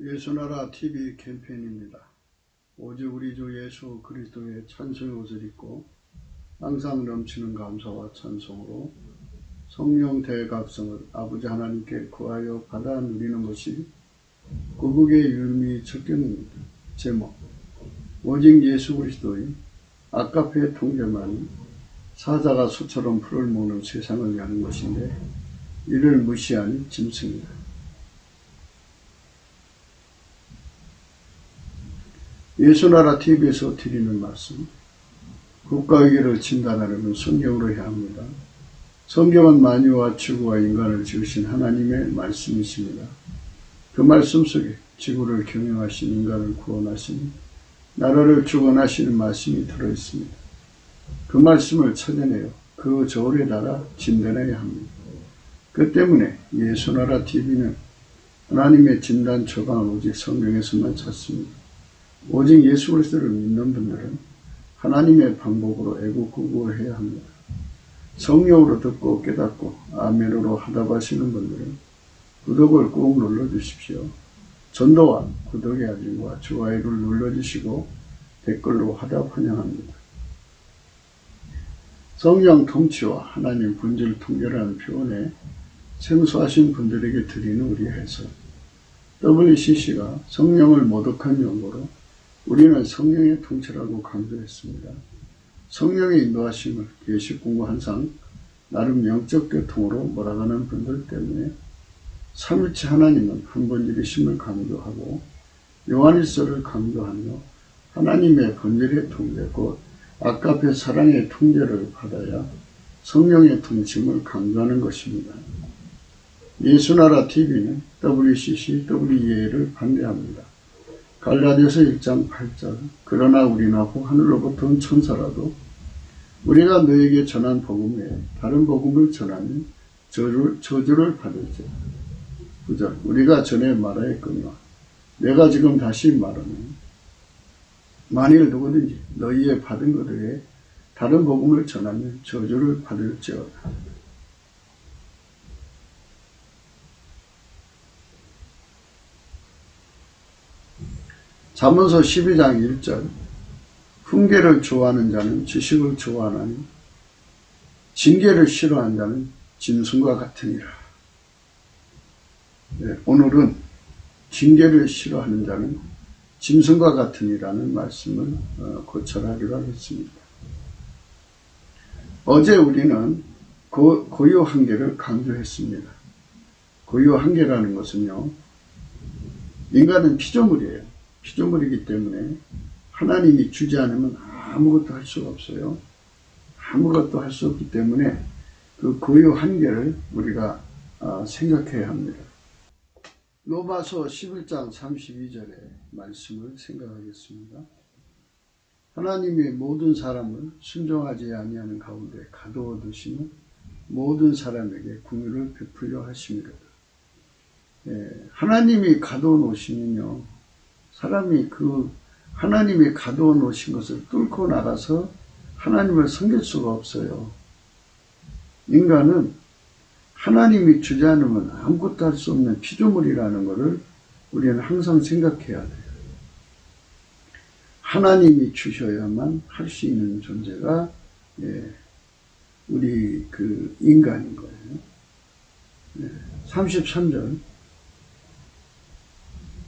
예수나라 TV 캠페인입니다. 오직 우리 주 예수 그리스도의 찬송의 옷을 입고 항상 넘치는 감사와 찬송으로 성령 대각성을 아버지 하나님께 구하여 받아 누리는 것이 구국의 율미 척견입니다. 제목: 오직 예수 그리스도의 아가페 통제만이 사자가 소처럼 풀을 모는 세상을 여는 것인데 이를 무시한 짐승이다. 예수나라 TV에서 드리는 말씀, 국가위기를 진단하려면 성경으로 해야 합니다. 성경은 만유와 지구와 인간을 지으신 하나님의 말씀이십니다. 그 말씀 속에 지구를 경영하신 인간을 구원하신 나라를 주관하시는 말씀이 들어있습니다. 그 말씀을 찾아내어 그 저울에 달아 진단해야 합니다. 그 때문에 예수나라 TV는 하나님의 진단 처방을 오직 성경에서만 찾습니다. 오직 예수 그리스도를 믿는 분들은 하나님의 방법으로 애국구국을 해야 합니다. 성령으로 듣고 깨닫고 아멘으로 하답하시는 분들은 구독을 꼭 눌러주십시오. 전도와 구독의 알림과 좋아요를 눌러주시고 댓글로 화답 환영합니다. 성령 통치와 하나님 본질 통제라는 표현에 생소하신 분들에게 드리는 우리 해석. WCC가 성령을 모독한 용어로 우리는 성령의 통치라고 강조했습니다. 성령의 인도하심을 계시 공부 항상 나름 영적 교통으로 몰아가는 분들 때문에 삼위체 하나님은 한 본질이심을 강조하고 요한일서를 강조하며 하나님의 본질의 통제 곧 아가페 사랑의 통제를 받아야 성령의 통치를 강조하는 것입니다. 예수나라 TV는 WCC, WEA를 반대합니다. 갈라디아서 1장 8절 그러나 우리나 혹 하늘로부터 온 천사라도 우리가 너에게 전한 복음 외에 다른 복음을 전하면 저주를 받을지라. 9절 우리가 전에 말하였거니와 내가 지금 다시 말하면 만일 누구든지 너희의 받은 것 외에 다른 복음을 전하면 저주를 받을지어다. 잠언서 12장 1절 훈계를 좋아하는 자는 지식을 좋아하나니 징계를 싫어하는 자는 짐승과 같으니라. 네, 오늘은 징계를 싫어하는 자는 짐승과 같으니라는 말씀을 고찰하기로 하겠습니다. 어제 우리는 고유 한계를 강조했습니다. 고유 한계라는 것은요, 인간은 피조물이에요. 피조물이기 때문에 하나님이 주지 않으면 아무것도 할 수가 없어요. 아무것도 할 수 없기 때문에 그 고유 한계를 우리가 생각해야 합니다. 로마서 11장 32절의 말씀을 생각하겠습니다. 하나님이 모든 사람을 순종하지 아니하는 가운데 가두어 두시는 모든 사람에게 긍휼을 베풀려 하십니다. 하나님이 가두어 놓으시면요, 사람이 그 하나님이 가두어 놓으신 것을 뚫고 나가서 하나님을 섬길 수가 없어요. 인간은 하나님이 주지 않으면 아무것도 할 수 없는 피조물이라는 것을 우리는 항상 생각해야 돼요. 하나님이 주셔야만 할 수 있는 존재가 우리 그 인간인 거예요. 33절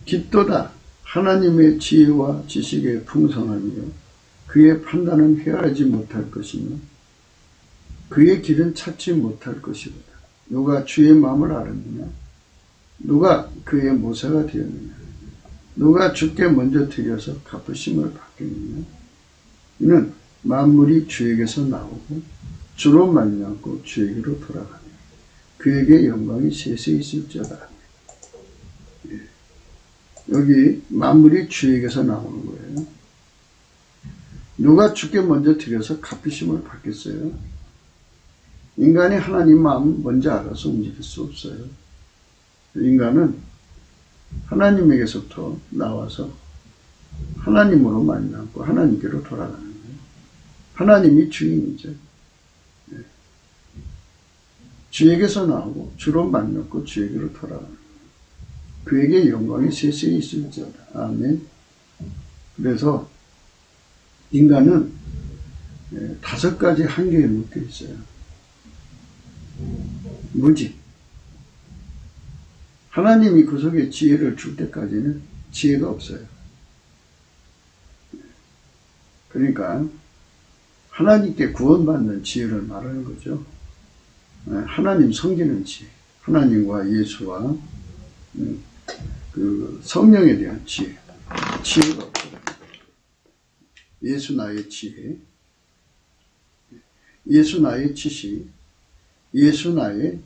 깊도다 하나님의 지혜와 지식의 풍성함이요 그의 판단은 헤아리지 못할 것이며 그의 길은 찾지 못할 것이로다. 누가 주의 마음을 알았느냐? 누가 그의 모세가 되었느냐? 누가 주께 먼저 드려서 갚으심을 받겠느냐? 이는 만물이 주에게서 나오고 주로 말미암고 주에게로 돌아가며 그에게 영광이 세세 있을지어다. 여기 만물이 주에게서 나오는 거예요. 누가 주께 먼저 드려서 갚으심을 받겠어요? 인간이 하나님 마음 먼저 알아서 움직일 수 없어요. 인간은 하나님에게서부터 나와서 하나님으로 만나고 하나님께로 돌아가는 거예요. 하나님이 주인이죠. 주에게서 나오고 주로 만났고 주에게로 돌아가는 거예요. 그에게 영광이 세세히 있을지어다. 아멘. 그래서 인간은 5가지 한계에 묶여 있어요. 무지. 하나님이 그 속에 지혜를 줄 때까지는 지혜가 없어요. 그러니까 하나님께 구원받는 지혜를 말하는 거죠. 하나님 섬기는 지혜, 하나님과 예수와 그 성령에 대한 지혜, 지혜가 없어요. 예수 나의 지혜, 예수 나의 지식, 예수 나의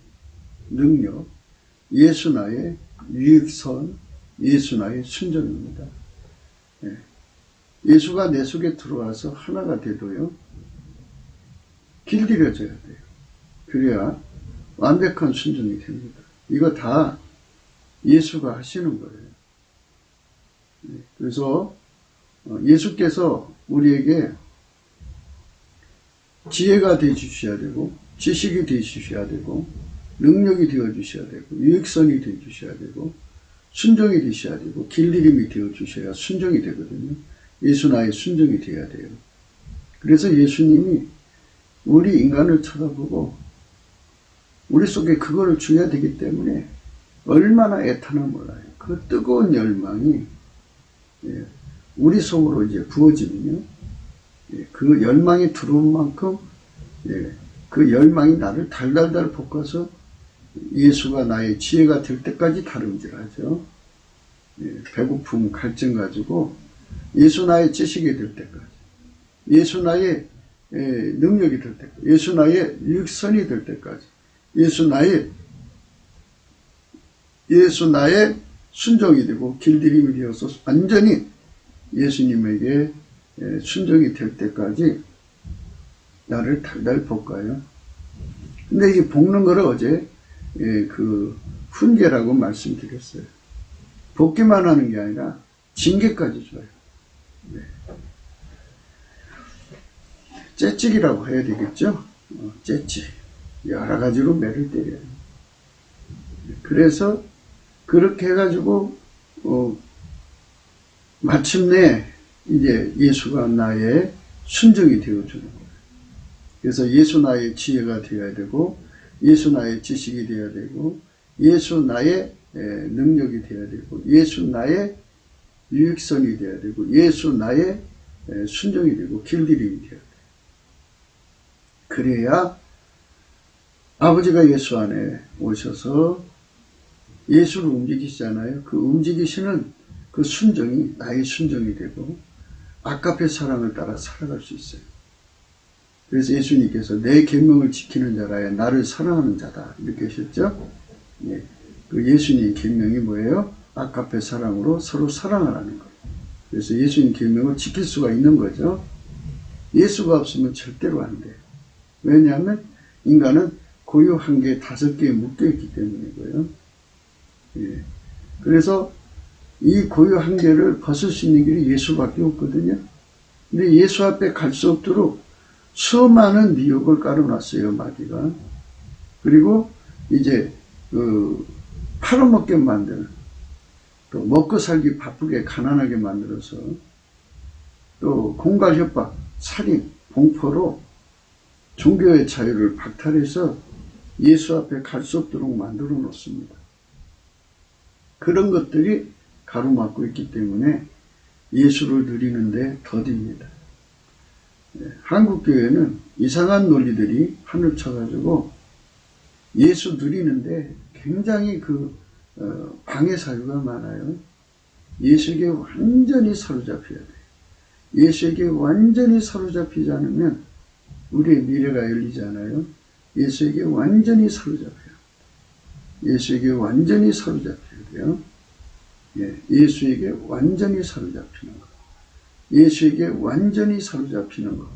능력, 예수 나의 유익선, 예수 나의 순종입니다. 예수가 내 속에 들어와서 하나가 돼도요, 길들여져야 돼요. 그래야 완벽한 순종이 됩니다. 이거 다 예수가 하시는 거예요. 그래서 예수께서 우리에게 지혜가 되어주셔야 되고, 지식이 되어주셔야 되고, 능력이 되어주셔야 되고, 유익선이 되어주셔야 되고, 순종이 되셔야 되고, 길들임이 되어주셔야 순종이 되거든요. 예수 나의 순종이 되어야 돼요. 그래서 예수님이 우리 인간을 쳐다보고 우리 속에 그거를 줘야 되기 때문에 얼마나 애타나 몰라요. 그 뜨거운 열망이 우리 속으로 이제 부어지면요, 그 열망이 들어온 만큼 그 열망이 나를 달달달 볶아서 예수가 나의 지혜가 될 때까지 다름질하죠. 배고픔, 갈증 가지고 예수 나의 지식이 될 때까지, 예수 나의 능력이 될 때까지, 예수 나의 육선이 될 때까지, 예수 나의 순종이 되고 길들임이 되어서 완전히 예수님에게 순종이 될 때까지 나를 달달 볶아요. 근데 이 볶는 거를 어제 그 훈계라고 말씀드렸어요. 볶기만 하는 게 아니라 징계까지 줘요. 째찍이라고 해야 되겠죠? 째찍. 여러 가지로 매를 때려요. 그래서 그렇게 해가지고 마침내 이제 예수가 나의 순종이 되어주는 거예요. 그래서 예수 나의 지혜가 되어야 되고, 예수 나의 지식이 되어야 되고, 예수 나의 능력이 되어야 되고, 예수 나의 유익선이 되어야 되고, 예수 나의 순종이 되고, 길들임이 되어야 돼요. 그래야 아버지가 예수 안에 오셔서 예수를 움직이시잖아요. 그 움직이시는 그 순종이 나의 순종이 되고 아까페 사랑을 따라 살아갈 수 있어요. 그래서 예수님께서 내 계명을 지키는 자라야 나를 사랑하는 자다 이렇게 하셨죠. 그 예수님 계명이 뭐예요? 아까페 사랑으로 서로 사랑하라는 거예요. 그래서 예수님 계명을 지킬 수가 있는 거죠. 예수가 없으면 절대로 안 돼요. 왜냐하면 인간은 고유 한계 5개에 묶여있기 때문이고요. 그래서 이 고유 한계를 벗을 수 있는 길이 예수밖에 없거든요. 근데 예수 앞에 갈 수 없도록 수많은 미혹을 깔아놨어요, 마귀가. 그리고 이제 팔아먹게 만드는, 또 먹고 살기 바쁘게 가난하게 만들어서, 또 공갈 협박, 살인, 공포로 종교의 자유를 박탈해서 예수 앞에 갈 수 없도록 만들어 놓습니다. 그런 것들이 가로막고 있기 때문에 예수를 누리는데 더딥니다. 한국교회는 이상한 논리들이 하늘 쳐가지고 예수 누리는데 굉장히 방해 사유가 많아요. 예수에게 완전히 사로잡혀야 돼요. 예수에게 완전히 사로잡히지 않으면 우리의 미래가 열리지 않아요. 예수에게 완전히 사로잡혀요. 예수에게 완전히 사로잡혀야 돼요. 예수에게 완전히 사로잡히는 것. 예수에게 완전히 사로잡히는 것.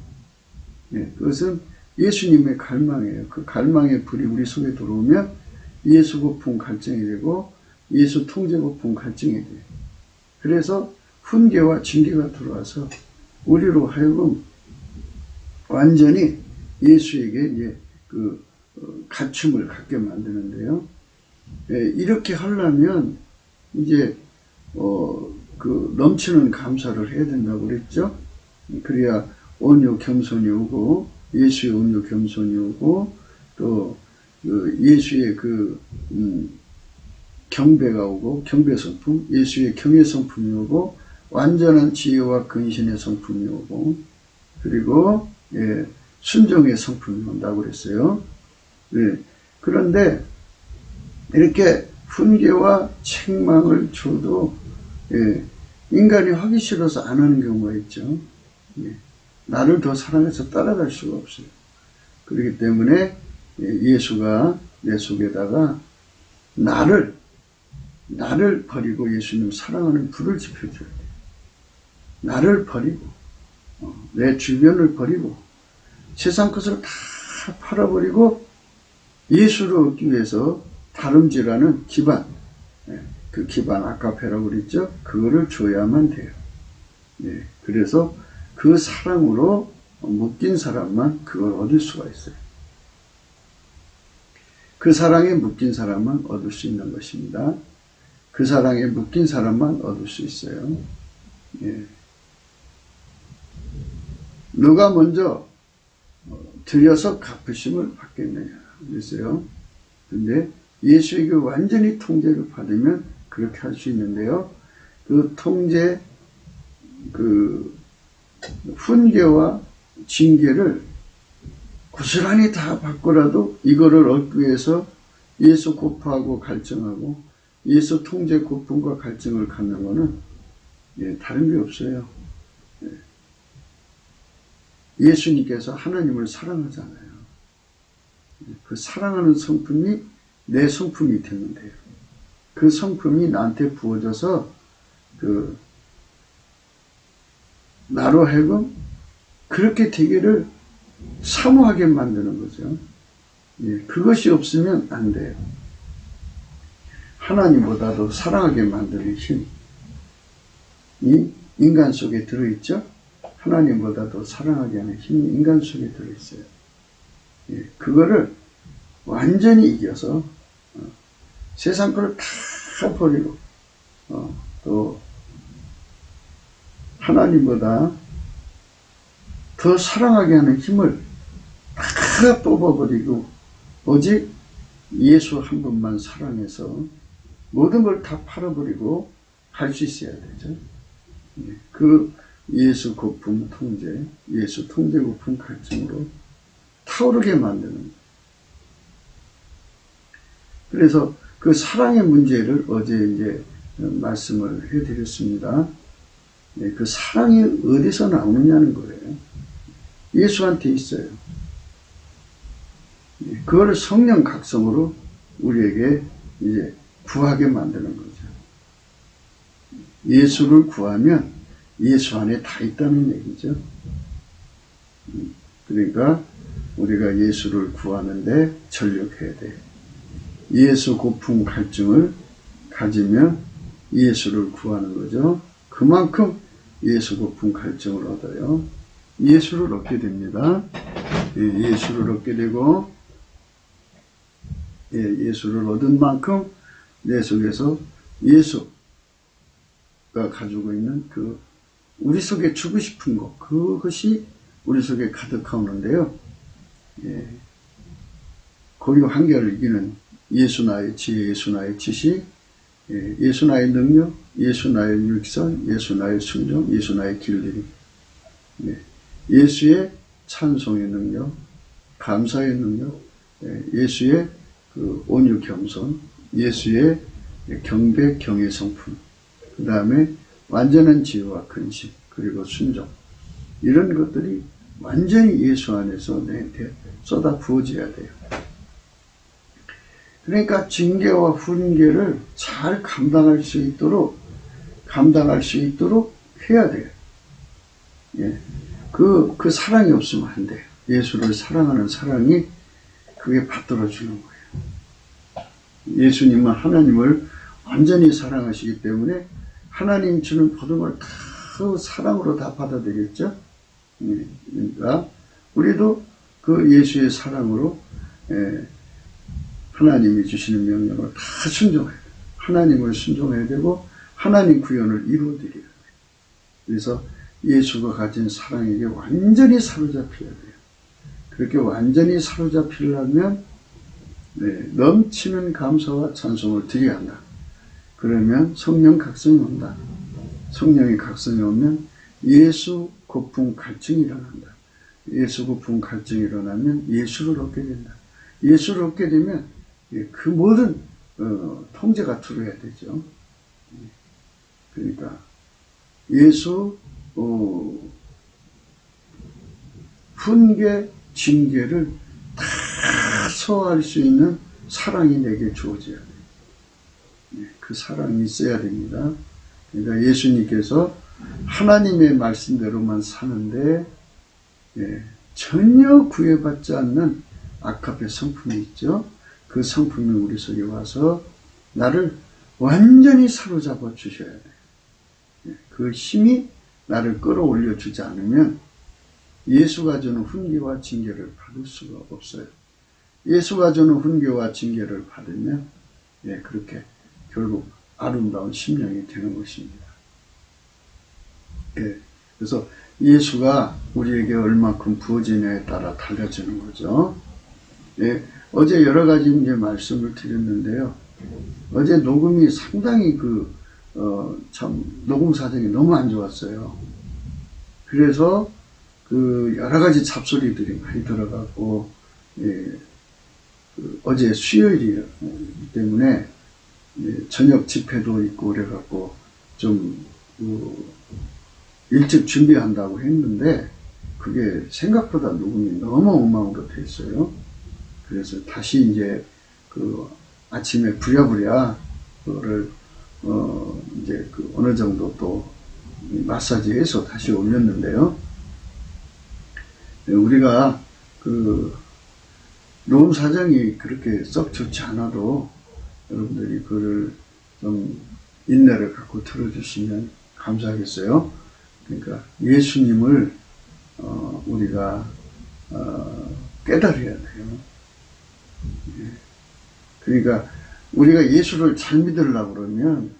그것은 예수님의 갈망이에요. 그 갈망의 불이 우리 속에 들어오면 예수 고품 갈증이 되고 예수 통제 고품 갈증이 돼요. 그래서 훈계와 징계가 들어와서 우리로 하여금 완전히 예수에게 이제 갖춤을 갖게 만드는데요. 이렇게 하려면 이제 그 넘치는 감사를 해야 된다고 그랬죠. 그래야 온유 겸손이 오고 예수의 온유 겸손이 오고 또 예수의 경배가 오고 경배 성품, 예수의 경외 성품이 오고 완전한 지혜와 근신의 성품이 오고 그리고 순종의 성품이 온다고 그랬어요. 그런데 이렇게 훈계와 책망을 줘도 인간이 하기 싫어서 안 하는 경우가 있죠. 나를 더 사랑해서 따라갈 수가 없어요. 그렇기 때문에 예수가 내 속에다가 나를 버리고 예수님 사랑하는 불을 지펴줘야 돼요. 나를 버리고 내 주변을 버리고 세상 것을 다 팔아버리고 예수를 얻기 위해서 다름질하는 기반, 그 기반 아카페라고 그랬죠. 그거를 줘야만 돼요. 그래서 그 사랑으로 묶인 사람만 그걸 얻을 수가 있어요. 그 사랑에 묶인 사람만 얻을 수 있는 것입니다. 그 사랑에 묶인 사람만 얻을 수 있어요. 누가 먼저 드려서 갚으심을 받겠느냐 그랬어요. 근데 예수에게 완전히 통제를 받으면 그렇게 할 수 있는데요. 그 통제, 훈계와 징계를 고스란히 다 받고라도 이거를 얻기 위해서 예수 고파하고 갈증하고 예수 통제 고품과 갈증을 갖는 거는 다른 게 없어요. 예수님께서 하나님을 사랑하잖아요. 그 사랑하는 성품이 내 성품이 되면 돼요. 그 성품이 나한테 부어져서 나로 하여금 그렇게 되기를 사모하게 만드는 거죠. 그것이 없으면 안 돼요. 하나님보다도 사랑하게 만드는 힘이 인간 속에 들어있죠. 하나님보다도 사랑하게 하는 힘이 인간 속에 들어있어요. 그거를 완전히 이겨서 세상 거를 다 버리고 또 하나님보다 더 사랑하게 하는 힘을 다 뽑아버리고 오직 예수 한 분만 사랑해서 모든 걸 다 팔아버리고 갈 수 있어야 되죠. 그 예수 고품 통제, 예수 통제 고품 갈증으로 타오르게 만드는 거예요. 그래서 그 사랑의 문제를 어제 이제 말씀을 해드렸습니다. 그 사랑이 어디서 나오느냐는 거예요. 예수한테 있어요. 그걸 성령 각성으로 우리에게 이제 구하게 만드는 거죠. 예수를 구하면 예수 안에 다 있다는 얘기죠. 그러니까 우리가 예수를 구하는데 전력해야 돼요. 예수 고품 갈증을 가지면 예수를 구하는 거죠. 그만큼 예수 고품 갈증을 얻어요. 예수를 얻게 됩니다. 예수를 얻게 되고 예수를 얻은 만큼 내 속에서 예수가 가지고 있는 우리 속에 주고 싶은 것, 그것이 우리 속에 가득하오는데요. 고려 한계를 이기는 예수 나의 지혜, 예수 나의 지식, 예수 나의 능력, 예수 나의 육선, 예수 나의 순종, 예수 나의 길들임. 예수의 찬송의 능력, 감사의 능력, 예수의 온유 겸손, 예수의 경배, 경외 성품, 그 다음에 완전한 지혜와 근심, 그리고 순종. 이런 것들이 완전히 예수 안에서 내한테 쏟아 부어져야 돼요. 그러니까 징계와 훈계를 잘 감당할 수 있도록 해야 돼요. 그 사랑이 없으면 안 돼요. 예수를 사랑하는 사랑이 그게 받들어주는 거예요. 예수님은 하나님을 완전히 사랑하시기 때문에 하나님 주는 모든 걸 다 사랑으로 다 받아들였죠. 그러니까 우리도 그 예수의 사랑으로 하나님이 주시는 명령을 다 순종해요. 하나님을 순종해야 되고 하나님 구원을 이루어드려야 돼요. 그래서 예수가 가진 사랑에게 완전히 사로잡혀야 돼요. 그렇게 완전히 사로잡히려면 넘치는 감사와 찬송을 드려야 한다. 그러면 성령 각성이 온다. 성령의 각성이 오면 예수 고품 갈증이 일어난다. 예수 고품 갈증이 일어나면 예수를 얻게 된다. 예수를 얻게 되면 그 모든 통제가 들어야 되죠. 그러니까 예수 훈계 징계를 다 소화할 수 있는 사랑이 내게 주어져야 돼요. 그 사랑이 있어야 됩니다. 그러니까 예수님께서 하나님의 말씀대로만 사는데 전혀 구애받지 않는 아카페 성품이 있죠. 그 성품이 우리 속에 와서 나를 완전히 사로잡아 주셔야 돼요. 그 힘이 나를 끌어올려 주지 않으면 예수가 주는 훈계와 징계를 받을 수가 없어요. 예수가 주는 훈계와 징계를 받으면 그렇게 결국 아름다운 심령이 되는 것입니다. 그래서 예수가 우리에게 얼마큼 부어지냐에 따라 달라지는 거죠. 어제 여러 가지 이제 말씀을 드렸는데요. 어제 녹음이 상당히 참 녹음 사정이 너무 안 좋았어요. 그래서 여러 가지 잡소리들이 많이 들어가고 어제 수요일이기 때문에 저녁 집회도 있고 그래갖고 좀 일찍 준비한다고 했는데 그게 생각보다 녹음이 너무 엉망으로 됐어요. 그래서 다시 이제 아침에 부랴부랴 그거를 이제 어느 정도 또 마사지해서 다시 올렸는데요. 우리가 녹음 사정이 그렇게 썩 좋지 않아도 여러분들이 그걸 좀 인내를 갖고 들어주시면 감사하겠어요. 그러니까 예수님을 우리가 깨달아야 돼요. 그러니까 우리가 예수를 잘 믿으려고 그러면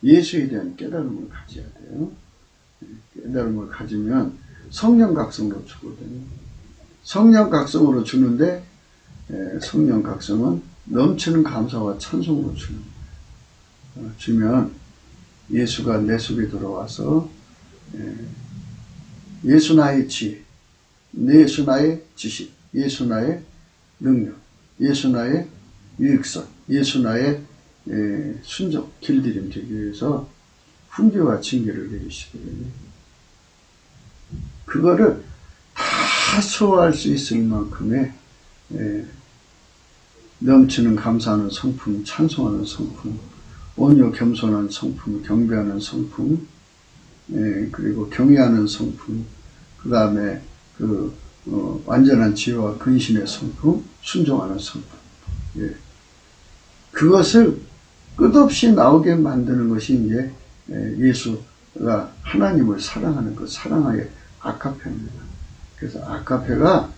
예수에 대한 깨달음을 가져야 돼요. 깨달음을 가지면 성령 각성으로 주거든요. 성령 각성으로 주는데 성령 각성은 넘치는 감사와 찬송으로 주면 예수가 내 속에 들어와서 예수 나의 지혜, 예수 나의 지식, 예수 나의 능력, 예수 나의 유익선, 예수 나의 순종, 길들임 되기 위해서 훈계와 징계를 내리시거든요. 그거를 다 소화할 수 있을 만큼의 넘치는 감사하는 성품, 찬송하는 성품, 온유 겸손한 성품, 경배하는 성품, 그리고 경외하는 성품, 그 다음에 완전한 지혜와 근신의 성품, 순종하는 성품. 그것을 끝없이 나오게 만드는 것이 이제 예수가 하나님을 사랑하는 그 사랑의 아카페입니다. 그래서 아카페가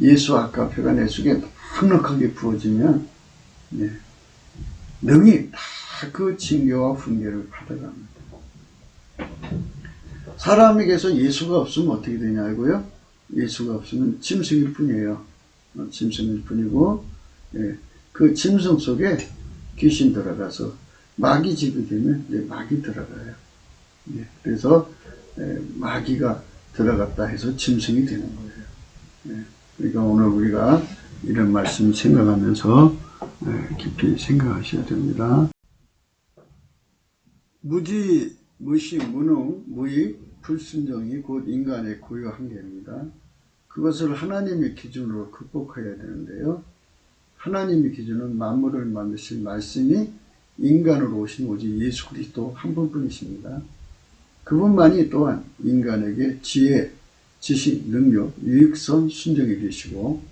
예수 아카페가 내 속에 넉넉하게 부어지면 능히 다 그 징계와 훈계를 받아갑니다. 사람에게서 예수가 없으면 어떻게 되냐고요? 예수가 없으면 짐승일 뿐이에요. 짐승일 뿐이고 그 짐승 속에 귀신 들어가서 마귀집이 되면 이제 마귀 들어가요. 그래서 마귀가 들어갔다 해서 짐승이 되는 거예요. 그러니까 오늘 우리가 이런 말씀 생각하면서 깊이 생각하셔야 됩니다. 무지, 무시, 무능, 무익, 불순종이 곧 인간의 고유 한계입니다. 그것을 하나님의 기준으로 극복해야 되는데요. 하나님의 기준은 만물을 만드신 말씀이 인간으로 오신 오직 예수 그리스도 한 분뿐이십니다. 그분만이 또한 인간에게 지혜, 지식, 능력, 유익선, 순종이 되시고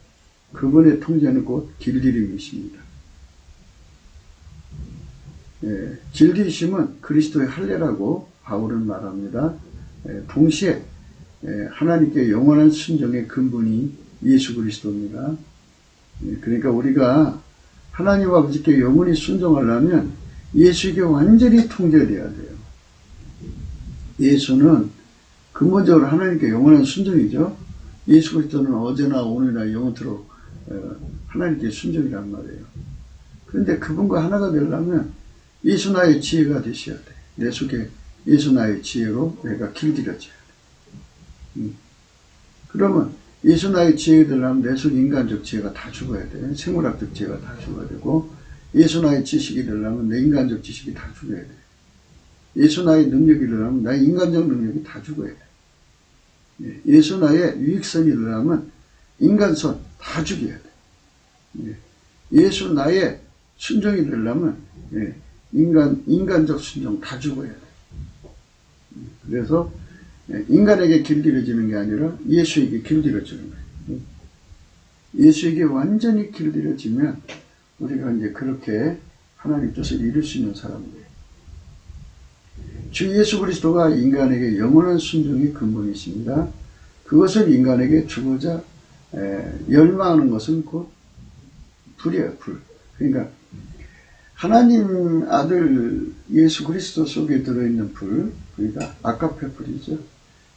그분의 통제는 곧 길들임이십니다. 길들이심은 그리스도의 할례라고 바울은 말합니다. 동시에 하나님께 영원한 순종의 근본이 예수 그리스도입니다. 그러니까 우리가 하나님 아버지께 영원히 순종하려면 예수에게 완전히 통제돼야 돼요. 예수는 근본적으로 하나님께 영원한 순종이죠. 예수 그리스도는 어제나 오늘이나 영원토록 하나님께 순종이란 말이에요. 그런데 그분과 하나가 되려면 예수 나의 지혜가 되셔야 돼. 내 속에 예수 나의 지혜로 내가 길들여져야 돼. 그러면 예수 나의 지혜가 되려면 내 속 인간적 지혜가 다 죽어야 돼. 생물학적 지혜가 다 죽어야 되고, 예수 나의 지식이 되려면 내 인간적 지식이 다 죽어야 돼. 예수 나의 능력이 되려면 나의 인간적 능력이 다 죽어야 돼. 예수 나의 유익선이 되려면 인간선 다 죽여야 돼. 예수 나의 순종이 되려면 인간적 순종 다 죽어야 돼. 그래서 인간에게 길들여지는 게 아니라 예수에게 길들여지는 거예요. 예수에게 완전히 길들여지면 우리가 이제 그렇게 하나님 뜻을 이룰 수 있는 사람들이에요. 주 예수 그리스도가 인간에게 영원한 순종이 근본이십니다. 그것을 인간에게 주고자 열망하는 것은 곧 불이에요, 불. 그러니까 하나님 아들 예수 그리스도 속에 들어있는 불, 그러니까 아가페 불이죠.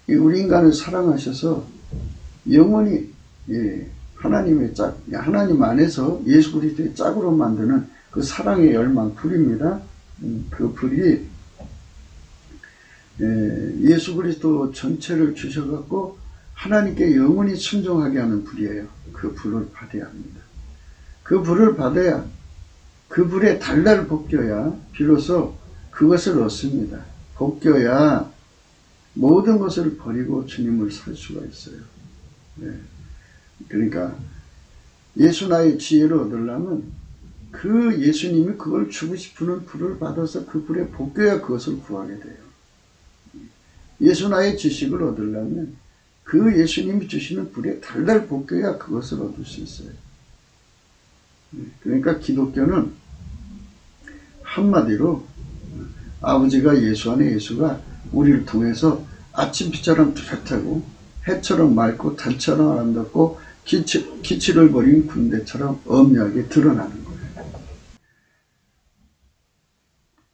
우리 인간을 사랑하셔서 영원히 하나님의 짝, 하나님 안에서 예수 그리스도의 짝으로 만드는 그 사랑의 열망 불입니다. 그 불이 예수 그리스도 전체를 주셔갖고 하나님께 영원히 순종하게 하는 불이에요. 그 불을 받아야 합니다. 그 불을 받아야, 그 불에 달달 볶여야 비로소 그것을 얻습니다. 볶여야 모든 것을 버리고 주님을 살 수가 있어요. 그러니까 예수 나의 지혜를 얻으려면 그 예수님이 그걸 주고 싶은 불을 받아서 그 불에 볶여야 그것을 구하게 돼요. 예수 나의 지식을 얻으려면 그 예수님이 주시는 불에 달달 볶여야 그것을 얻을 수 있어요. 그러니까 기독교는 한마디로 아버지가 예수 안에 예수가 우리를 통해서 아침빛처럼 뚜렷하고 해처럼 맑고 달처럼 아름답고 기치를 버린 군대처럼 엄밀하게 드러나는 거예요.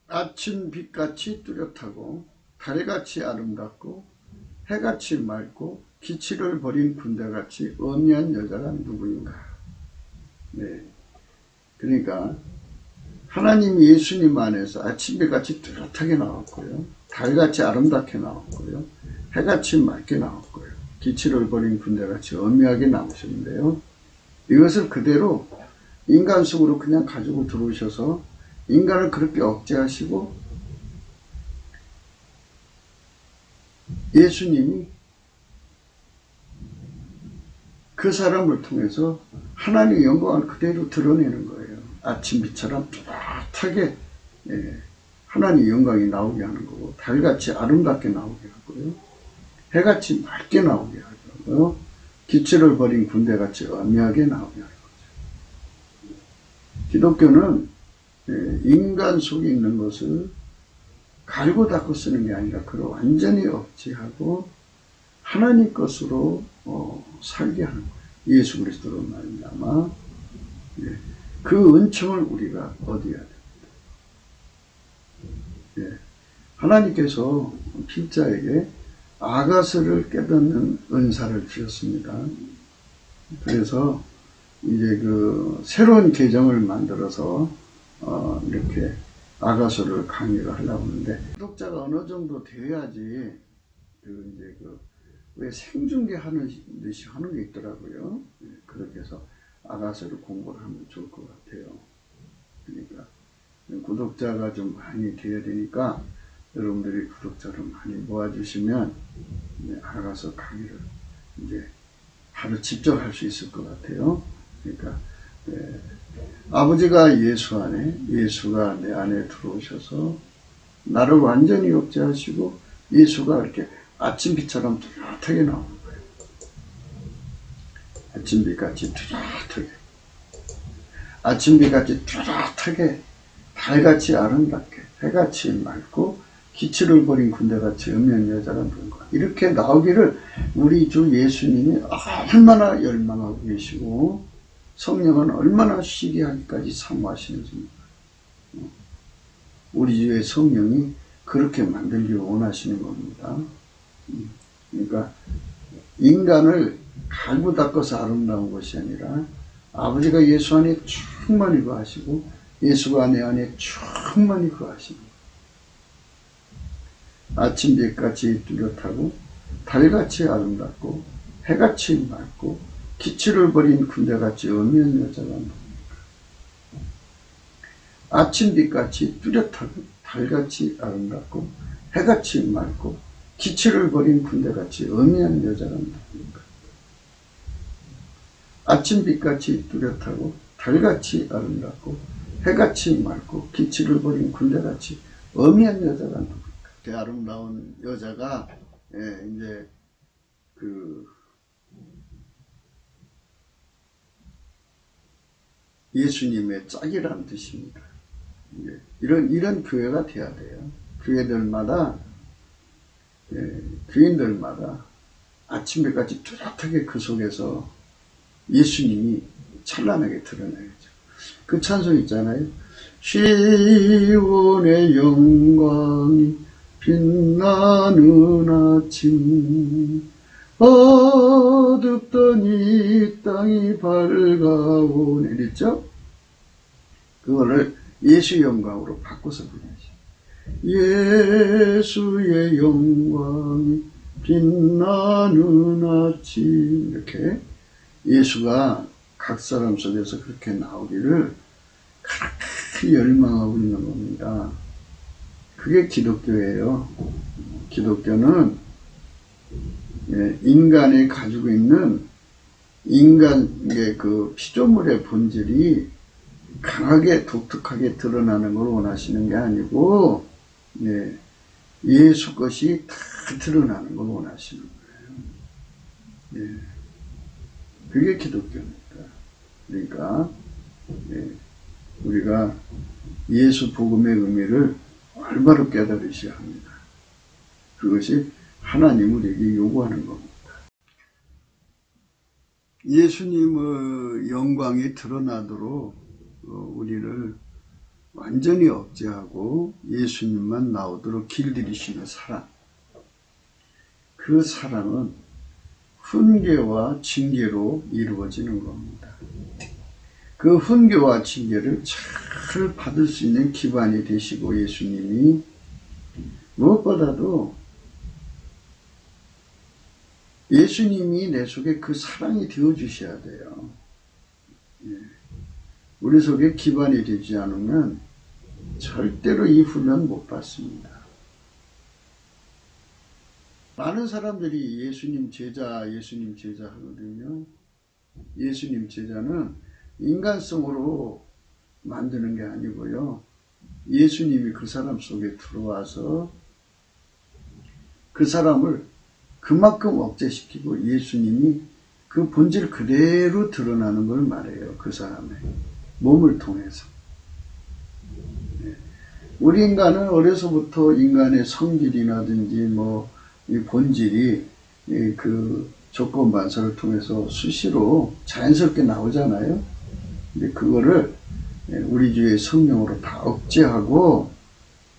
아침빛같이 뚜렷하고 달같이 아름답고 해같이 맑고 기치를 버린 군대같이 엄미한 여자가 누구인가. 그러니까 하나님 예수님 안에서 아침빛같이 뚜렷하게 나왔고요. 달같이 아름답게 나왔고요. 해같이 맑게 나왔고요. 기치를 버린 군대같이 엄미하게 나오셨는데요. 이것을 그대로 인간 속으로 그냥 가지고 들어오셔서 인간을 그렇게 억제하시고 예수님이 그 사람을 통해서 하나님의 영광을 그대로 드러내는 거예요. 아침빛처럼 뚜렷하게 하나님의 영광이 나오게 하는 거고, 달같이 아름답게 나오게 하고요. 해같이 맑게 나오게 하고요. 기치를 버린 군대같이 엄미하게 나오게 하는 거죠. 기독교는 인간 속에 있는 것을 갈고 닦고 쓰는 게 아니라 그걸 완전히 억제하고 하나님 것으로 살게 하는 거예요. 예수 그리스도로 말미암아 그 은총을 우리가 얻어야 됩니다. 하나님께서 필자에게 아가서를 깨닫는 은사를 주셨습니다. 그래서 이제 그 새로운 계정을 만들어서 이렇게 아가서를 강의를 하려고 하는데, 구독자가 어느 정도 돼야지 왜 생중계 하는 듯이 하는 게 있더라고요. 그렇게 해서 아가서를 공부를 하면 좋을 것 같아요. 그러니까 구독자가 좀 많이 돼야 되니까 여러분들이 구독자를 많이 모아주시면 아가서 강의를 이제 바로 직접 할 수 있을 것 같아요. 그러니까 아버지가 예수 안에, 예수가 내 안에 들어오셔서 나를 완전히 억제하시고 예수가 이렇게 아침빛처럼 뚜렷하게 나오는 거예요. 아침빛같이 뚜렷하게, 아침빛같이 뚜렷하게, 달같이 아름답게, 해같이 맑고 기치를 버린 군대같이 음연 여자가 누군가, 이렇게 나오기를 우리 주 예수님이 얼마나 열망하고 계시고 성령은 얼마나 쉬게 하기까지 사모하시는지. 우리 주의 성령이 그렇게 만들기를 원하시는 겁니다. 그러니까 인간을 갈고 닦아서 아름다운 것이 아니라 아버지가 예수 안에 충만히 거하시고 예수가 내 안에 충만히 거하시는 거예요. 아침빛같이 뚜렷하고 달같이 아름답고 해같이 맑고 기치를 버린 군대같이 어미한 여자가 뭡니까? 아침빛같이 뚜렷하고 달같이 아름답고 해같이 맑고 기치를 버린 군대같이 어미한 여자가 뭡니까? 아침빛같이 뚜렷하고 달같이 아름답고 해같이 맑고 기치를 버린 군대같이 어미한 여자가 누굽니까? 그 아름다운 여자가 이제 예수님의 짝이라는 뜻입니다. 이런 교회가 돼야 돼요. 교회들마다 교인들마다 아침에까지 뚜렷하게 그 속에서 예수님이 찬란하게 드러나야죠. 그 찬송 있잖아요. 시온의 영광이 빛나는 아침 어둡던 이 땅이 밝아오네 이랬죠? 그거를 예수 영광으로 바꿔서 부르죠. 예수의 영광이 빛나는 아침 이렇게 예수가 각 사람 속에서 그렇게 나오기를 그렇게 열망하고 있는 겁니다. 그게 기독교예요. 기독교는 인간이 가지고 있는 인간의 그 피조물의 본질이 강하게 독특하게 드러나는 걸 원하시는 게 아니고 예수 것이 다 드러나는 걸 원하시는 거예요. 그게 기독교입니다. 그러니까 우리가 예수 복음의 의미를 올바로 깨달으셔야 합니다. 그것이 하나님 우리에게 요구하는 겁니다. 예수님의 영광이 드러나도록 우리를 완전히 억제하고 예수님만 나오도록 길들이시는 사랑. 그 사랑은 훈계와 징계로 이루어지는 겁니다. 그 훈계와 징계를 잘 받을 수 있는 기반이 되시고 예수님이 무엇보다도 예수님이 내 속에 그 사랑이 되어 주셔야 돼요. 우리 속에 기반이 되지 않으면 절대로 이 훈련 못 받습니다. 많은 사람들이 예수님 제자 하거든요. 예수님 제자는 인간성으로 만드는 게 아니고요. 예수님이 그 사람 속에 들어와서 그 사람을 그만큼 억제시키고 예수님이 그 본질 그대로 드러나는 걸 말해요. 그 사람의 몸을 통해서. 우리 인간은 어려서부터 인간의 성질이라든지 이 본질이 그 조건반사를 통해서 수시로 자연스럽게 나오잖아요. 근데 그거를 우리 주의 성령으로 다 억제하고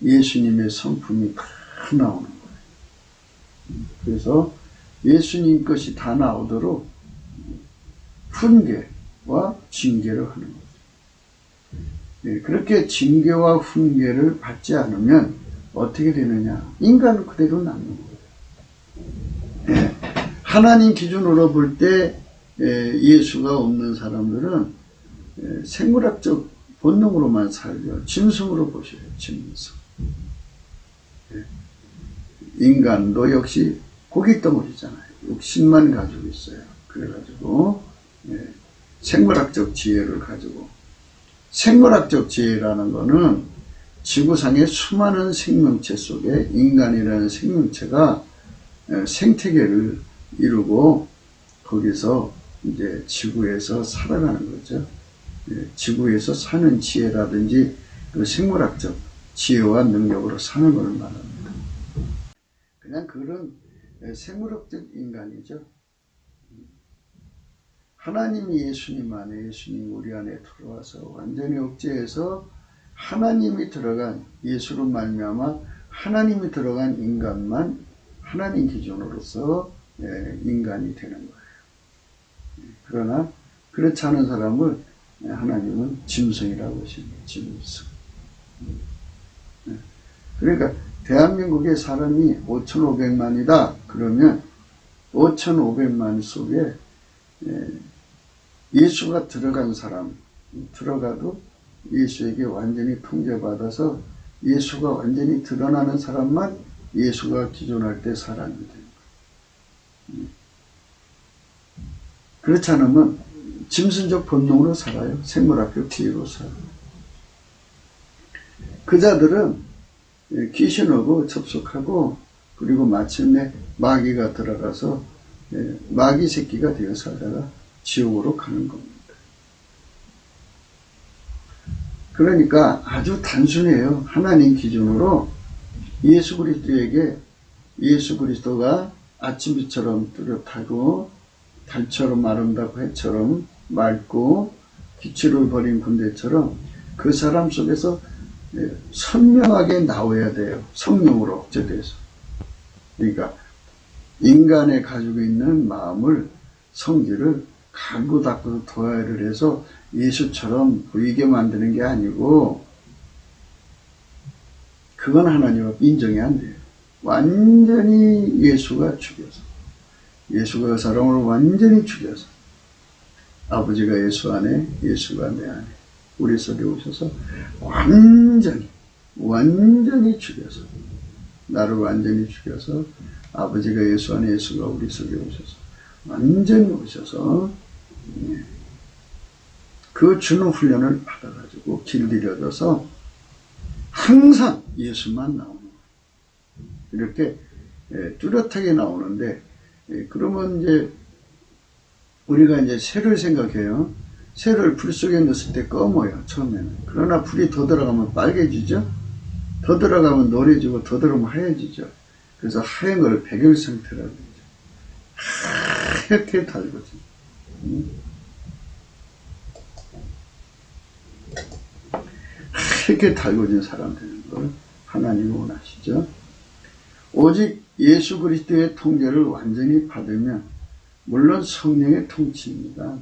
예수님의 성품이 다 나오는 거예요. 그래서 예수님 것이 다 나오도록 훈계와 징계를 하는 거죠. 그렇게 징계와 훈계를 받지 않으면 어떻게 되느냐? 인간은 그대로 남는 거예요. 하나님 기준으로 볼 때 예수가 없는 사람들은 생물학적 본능으로만 살죠. 짐승으로 보셔요. 짐승. 인간도 역시 고깃덩어리잖아요. 욕심만 가지고 있어요. 그래가지고 생물학적 지혜를 가지고 생물학적 지혜라는 거는 지구상의 수많은 생명체 속에 인간이라는 생명체가 생태계를 이루고 거기서 이제 지구에서 살아가는 거죠. 지구에서 사는 지혜라든지 그 생물학적 지혜와 능력으로 사는 걸 말합니다. 그냥 그런 생물학적 인간이죠. 하나님이 예수님 안에, 예수님 우리 안에 들어와서 완전히 억제해서 하나님이 들어간, 예수로 말미암아 하나님이 들어간 인간만 하나님 기준으로서 인간이 되는 거예요. 그러나 그렇지 않은 사람을 하나님은 짐승이라고 하십니다. 짐승. 그러니까 대한민국의 사람이 5,500만이다. 그러면 5,500만 속에 예수가 들어간 사람, 들어가도 예수에게 완전히 통제받아서 예수가 완전히 드러나는 사람만 예수가 기존할 때 사람이 되는 거예요. 그렇지 않으면 짐승적 본능으로 살아요. 생물학적 지혜로 살아요. 그 자들은 귀신하고 접속하고 그리고 마침내 마귀가 들어가서 마귀 새끼가 되어 살다가 지옥으로 가는 겁니다. 그러니까 아주 단순해요. 하나님 기준으로 예수 그리스도에게, 예수 그리스도가 아침비처럼 뚜렷하고 달처럼 아름답고 해처럼 맑고 기치를 버린 군대처럼 그 사람 속에서 선명하게 나와야 돼요. 성령으로 억제돼서. 그러니까 인간의 가지고 있는 마음을, 성질을 갈고 닦고 도화를 해서 예수처럼 보이게 만드는 게 아니고, 그건 하나님 앞에 인정이 안 돼요. 완전히 예수가 죽여서, 예수가 그 사람을 완전히 죽여서, 아버지가 예수 안에, 예수가 내 안에, 우리 속에 오셔서 완전히 죽여서, 나를 완전히 죽여서, 아버지가 예수 안에, 예수가 우리 속에 오셔서 완전히 오셔서 그 주는 훈련을 받아가지고 길들여져서 항상 예수만 나오는 거예요. 이렇게 뚜렷하게 나오는데, 그러면 이제 우리가 이제 새를 생각해요. 새를 불 속에 넣었을 때 검어요, 처음에는. 그러나 불이 더 들어가면 빨개지죠? 더 들어가면 노래지고 더 들어가면 하얘지죠. 그래서 하얀 걸 백열 상태라고 그러죠. 하얗게 달궈진. 하얗게 달궈진 사람 되는 걸 하나님이 원하시죠. 오직 예수 그리스도의 통제를 완전히 받으면, 물론 성령의 통치입니다.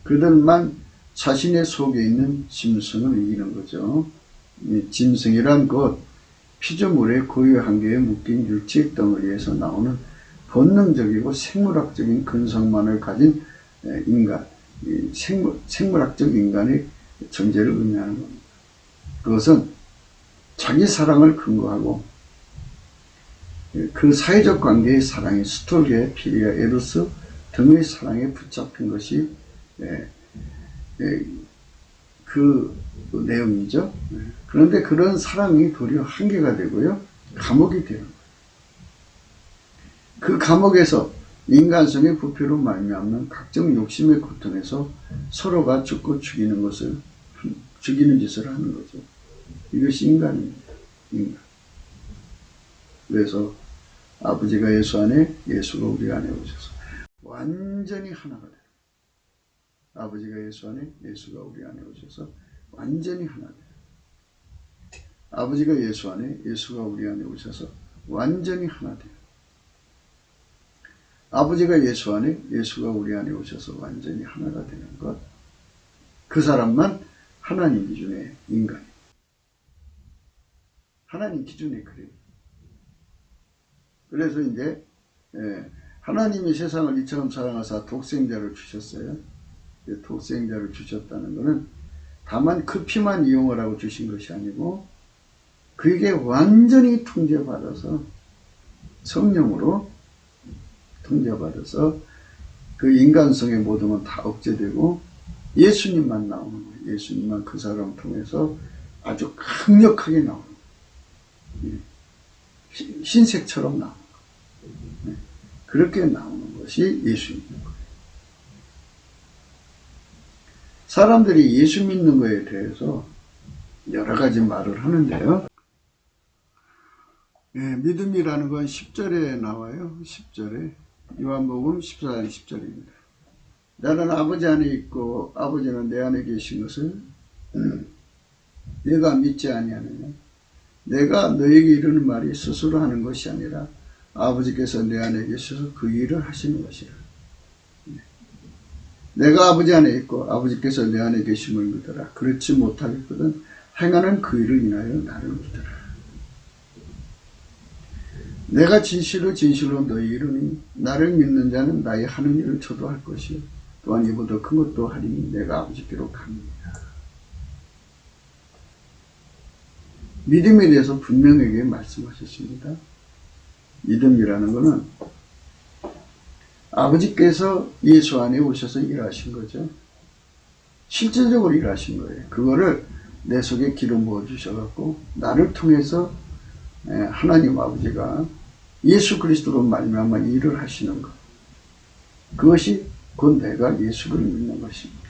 그들만 자신의 속에 있는 짐승을 이기는 거죠. 이 짐승이란 것, 피조물의 고유 한계에 묶인 육체의 덩어리에서 나오는 본능적이고 생물학적인 근성만을 가진 인간, 생물학적 인간의 존재를 의미하는 겁니다. 그것은 자기 사랑을 근거하고 그 사회적 관계의 사랑이 스톨게, 피리아, 에로스 등의 사랑에 붙잡힌 것이 그 내용이죠. 그런데 그런 사랑이 도리어 한계가 되고요, 감옥이 되는 거예요. 그 감옥에서 인간성의 부패로 말미암는 각종 욕심의 고통에서 서로가 죽고 죽이는 짓을 하는 거죠. 이것이 인간입니다. 인간. 그래서 아버지가 예수 안에, 예수가 우리 안에 오셔서 완전히 하나가 돼요. 아버지가 예수 안에, 예수가 우리 안에 오셔서 완전히 하나 돼요. 아버지가 예수 안에, 예수가 우리 안에 오셔서 완전히 하나 돼요. 아버지가 예수 안에, 예수가 우리 안에 오셔서 완전히 하나가 되는 것, 그 사람만 하나님 기준의 인간이에요. 하나님 기준에 그래요. 그래서 이제 하나님이 세상을 이처럼 사랑하사 독생자를 주셨어요. 독생자를 주셨다는 것은 다만 그 피만 이용하라고 주신 것이 아니고, 그에게 완전히 통제받아서, 성령으로 통제받아서 그 인간성의 모든 건 다 억제되고 예수님만 나오는 거예요. 예수님만 그 사람을 통해서 아주 강력하게 나오는 거예요. 흰색처럼 나오는 거예요. 그렇게 나오는 것이 예수님인 거예요. 사람들이 예수 믿는 거에 대해서 여러 가지 말을 하는데요. 믿음이라는 건 10절에 나와요. 10절에. 요한복음 14장 10절입니다. 나는 아버지 안에 있고 아버지는 내 안에 계신 것을 내가 믿지 아니하느냐. 내가 너에게 이르는 말이 스스로 하는 것이 아니라 아버지께서 내 안에 계셔서 그 일을 하시는 것이라. 내가 아버지 안에 있고 아버지께서 내 안에 계심을 믿어라. 그렇지 못하겠거든 행하는 그 일을 인하여 나를 믿어라. 내가 진실로 너희 이르니 나를 믿는 자는 나의 하는 일을 저도 할 것이요 또한 이보다 큰 것도 하리니 내가 아버지께로 갑니다. 믿음에 대해서 분명하게 말씀하셨습니다. 믿음이라는 것은 아버지께서 예수 안에 오셔서 일하신 거죠. 실질적으로 일하신 거예요. 그거를 내 속에 기름 부어주셔갖고 나를 통해서 하나님 아버지가 예수 그리스도로 말미암아 일을 하시는 것. 그것이 곧 내가 예수를 믿는 것입니다.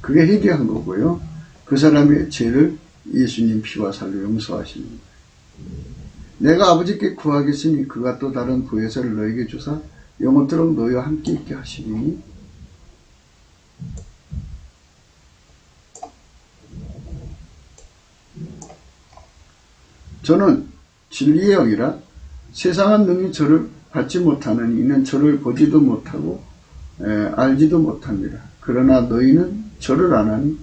그게 회개한 거고요. 그 사람의 죄를 예수님 피와 살로 용서하시는 거예요. 내가 아버지께 구하겠으니 그가 또 다른 보혜사를 너에게 주사 영원토록 너희와 함께 있게 하시리니 저는 진리의 영이라 세상은 능히 저를 받지 못하는 이는 저를 보지도 못하고 알지도 못합니다. 그러나 너희는 저를 아나니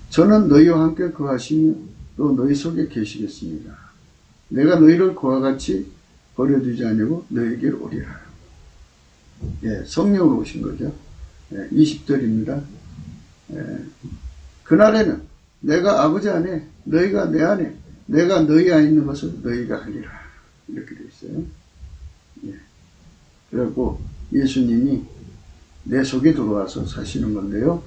저는 너희와 함께 거하시며 또 너희 속에 계시겠습니다. 내가 너희를 그와 같이 버려두지 아니고 너희에게로 오리라. 성령으로 오신 거죠. 20절입니다. 그날에는 내가 아버지 안에 너희가 내 안에 내가 너희 안에 있는 것을 너희가 하리라. 이렇게 되어 있어요. 그리고 예수님이 내 속에 들어와서 사시는 건데요.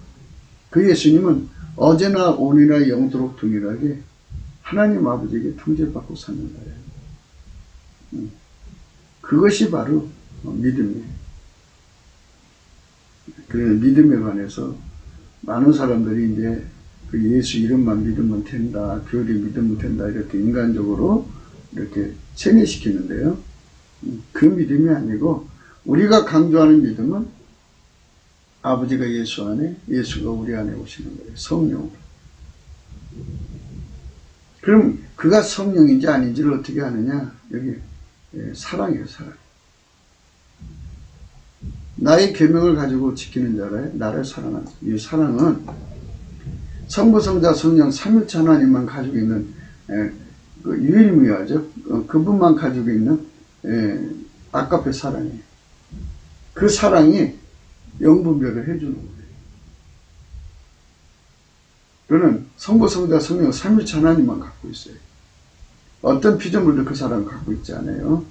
그 예수님은 어제나 오늘이나 영토록 동일하게 하나님 아버지에게 통제받고 사는 거예요. 그것이 바로 믿음이에요. 그래서 믿음에 관해서 많은 사람들이 이제 그 예수 이름만 믿으면 된다, 교리 믿으면 된다, 이렇게 인간적으로 이렇게 세뇌시키는데요. 그 믿음이 아니고 우리가 강조하는 믿음은 아버지가 예수 안에, 예수가 우리 안에 오시는 거예요. 성령. 그럼 그가 성령인지 아닌지를 어떻게 아느냐? 여기 사랑이에요, 사랑. 나의 계명을 가지고 지키는 자라에 나를 사랑하는 이 사랑은 성부, 성자, 성령 삼일체 하나님만 가지고 있는 그 유일무이하죠. 그분만 가지고 있는 아까페 사랑이에요. 그 사랑이 영분별을 해주는 거예요. 그는 성부, 성자, 성령 삼일체 하나님만 갖고 있어요. 어떤 피조물도 그 사랑을 갖고 있지 않아요.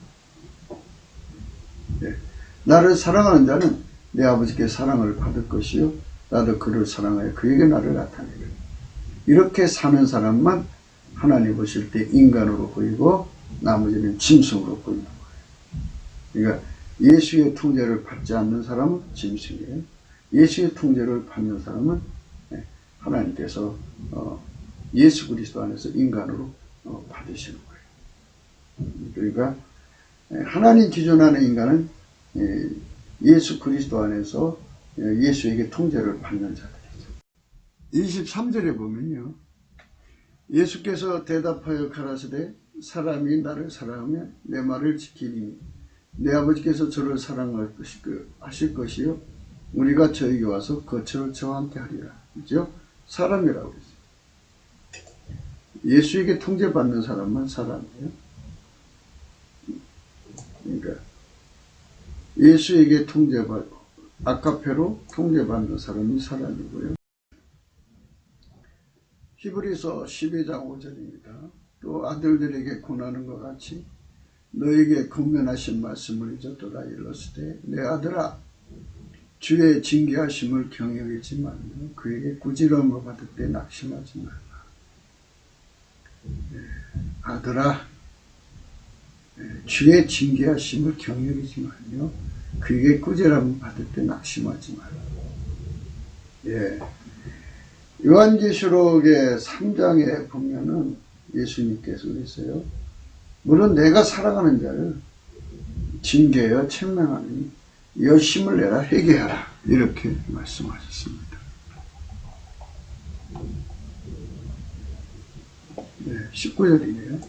나를 사랑하는 자는 내 아버지께 사랑을 받을 것이요 나도 그를 사랑하여 그에게 나를 나타내리라. 이렇게 사는 사람만 하나님 보실 때 인간으로 보이고 나머지는 짐승으로 보이는 거예요. 그러니까 예수의 통제를 받지 않는 사람은 짐승이에요. 예수의 통제를 받는 사람은 하나님께서 예수 그리스도 안에서 인간으로 받으시는 거예요. 그러니까 하나님 기존 안에 인간은 예수 그리스도 안에서 예수에게 통제를 받는 자들이죠. 23절에 보면요. 예수께서 대답하여 가라사대 사람이 나를 사랑하면 내 말을 지키니 내 아버지께서 저를 사랑하실 것이요 우리가 저에게 와서 거처를 저와 함께 하리라. 그죠? 사람이라고 했어요. 예수에게 통제받는 사람만 사람이에요. 그러니까 예수에게 통제받고 아카페로 통제받는 사람이 사람이고요. 히브리서 12장 5절입니다. 또 아들들에게 권하는 것 같이 너에게 권면하신 말씀을 잊었도다 일렀으되 내 아들아 주의 징계하심을 경외하지 말며 그에게 꾸지람을 받을 때 낙심하지 말라. 아들아 주의 징계하심을 경외하지 말며 그에게 꾸지람을 받을 때 낙심하지 말라. 요한계시록의 3장에 보면은 예수님께서 그랬어요. 물론 내가 사랑하는 자를 징계하여 책망하니 열심을 내라 회개하라 이렇게 말씀하셨습니다. 네, 19절이네요.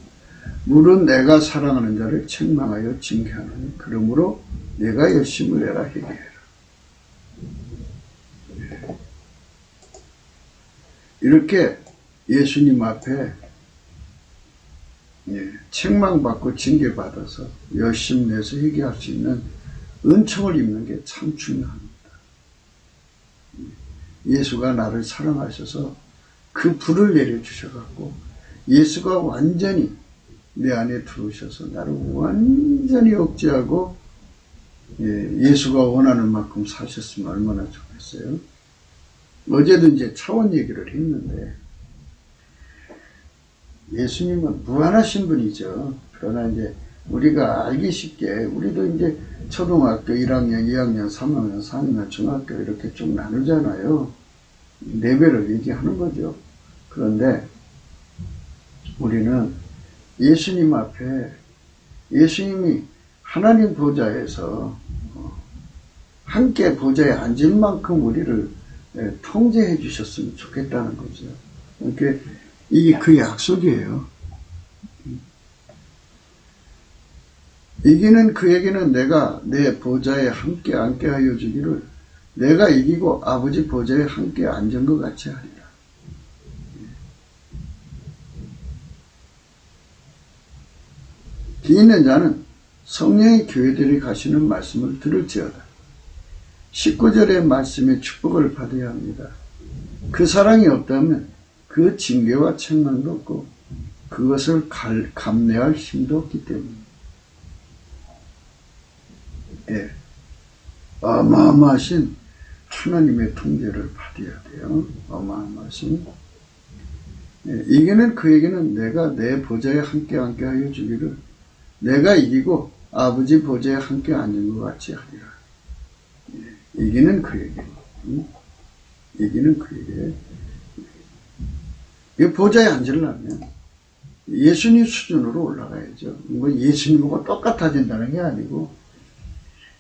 물은 내가 사랑하는 자를 책망하여 징계하노니 그러므로 내가 열심을 내라 회개해라. 네. 이렇게 예수님 앞에 책망받고 징계받아서 열심 내서 회개할 수 있는 은총을 입는 게 참 중요합니다. 예수가 나를 사랑하셔서 그 불을 내려주셔갖고 예수가 완전히 내 안에 들어오셔서 나를 완전히 억제하고 예수가 원하는 만큼 사셨으면 얼마나 좋겠어요. 어제도 이제 차원 얘기를 했는데 예수님은 무한하신 분이죠. 그러나 이제 우리가 알기 쉽게 우리도 이제 초등학교 1학년, 2학년, 3학년, 4학년, 중학교 이렇게 쭉 나누잖아요. 레벨을 얘기하는 거죠. 그런데 우리는 예수님 앞에 예수님이 하나님 보좌에서 함께 보좌에 앉을 만큼 우리를 통제해 주셨으면 좋겠다는 거죠. 이렇게 이게 그 약속이에요. 이기는 그에게는 내가 내 보좌에 함께 앉게 하여 주기를 내가 이기고 아버지 보좌에 함께 앉은 것 같이 하리라. 기 있는 자는 성령의 교회들이 가시는 말씀을 들을지어다. 19절의 말씀의 축복을 받아야 합니다. 그 사랑이 없다면 그 징계와 책망도 없고 그것을 감내할 힘도 없기 때문입니다. 어마어마하신 하나님의 통제를 받아야 돼요. 어마어마하신. 이기는 그에게는 내가 내 보좌에 함께 앉게 하여 주기를 내가 이기고 아버지 보좌에 함께 앉은 것 같이 하리라. 이기는 그에게. 이기는 그에게. 이 보좌에 앉으려면 예수님 수준으로 올라가야죠. 뭐 예수님하고 똑같아진다는 게 아니고